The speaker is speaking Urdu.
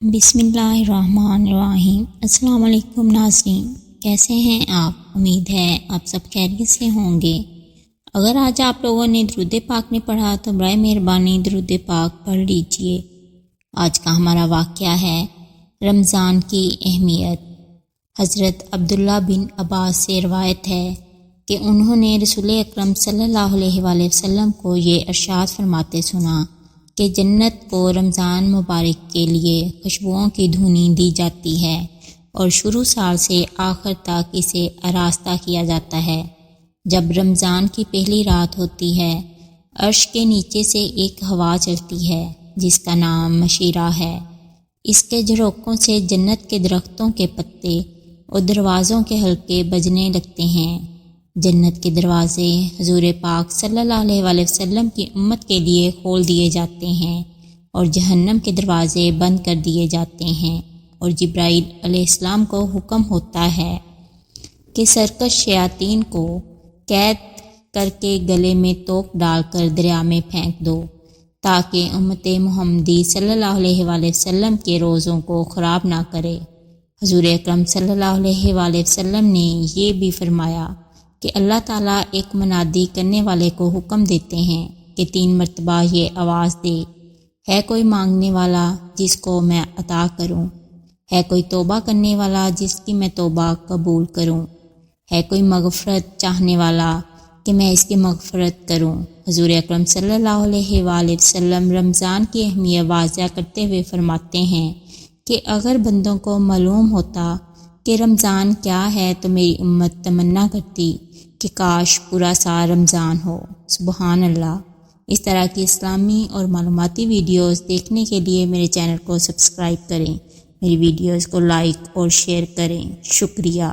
بسم اللہ الرحمن الرحیم۔ السلام علیکم ناظرین، کیسے ہیں آپ؟ امید ہے آپ سب خیریت سے ہوں گے۔ اگر آج آپ لوگوں نے درود پاک نہیں پڑھا تو برائے مہربانی درود پاک پڑھ لیجئے۔ آج کا ہمارا واقعہ ہے رمضان کی اہمیت۔ حضرت عبداللہ بن عباس سے روایت ہے کہ انہوں نے رسول اکرم صلی اللہ علیہ وآلہ وسلم کو یہ ارشاد فرماتے سنا کہ جنت کو رمضان مبارک کے لیے خوشبوؤں کی دھونی دی جاتی ہے اور شروع سال سے آخر تک اسے آراستہ کیا جاتا ہے۔ جب رمضان کی پہلی رات ہوتی ہے، عرش کے نیچے سے ایک ہوا چلتی ہے جس کا نام مشیرہ ہے۔ اس کے جھروکوں سے جنت کے درختوں کے پتے اور دروازوں کے حلقے بجنے لگتے ہیں۔ جنت کے دروازے حضور پاک صلی اللہ علیہ وآلہ وسلم کی امت کے لیے کھول دیے جاتے ہیں اور جہنم کے دروازے بند کر دیے جاتے ہیں، اور جبرائیل علیہ السلام کو حکم ہوتا ہے کہ سرکش شیاطین کو قید کر کے گلے میں توق ڈال کر دریا میں پھینک دو تاکہ امت محمدی صلی اللہ علیہ وآلہ وسلم کے روزوں کو خراب نہ کرے۔ حضور اکرم صلی اللہ علیہ وآلہ وسلم نے یہ بھی فرمایا کہ اللہ تعالیٰ ایک منادی کرنے والے کو حکم دیتے ہیں کہ 3 مرتبہ یہ آواز دے، ہے کوئی مانگنے والا جس کو میں عطا کروں، ہے کوئی توبہ کرنے والا جس کی میں توبہ قبول کروں، ہے کوئی مغفرت چاہنے والا کہ میں اس کی مغفرت کروں۔ حضور اکرم صلی اللہ علیہ وآلہ وسلم رمضان کی اہمیت واضح کرتے ہوئے فرماتے ہیں کہ اگر بندوں کو معلوم ہوتا کہ رمضان کیا ہے تو میری امت تمنا کرتی کہ کاش پورا سال رمضان ہو۔ سبحان اللہ۔ اس طرح کی اسلامی اور معلوماتی ویڈیوز دیکھنے کے لیے میرے چینل کو سبسکرائب کریں، میری ویڈیوز کو لائک اور شیئر کریں۔ شکریہ۔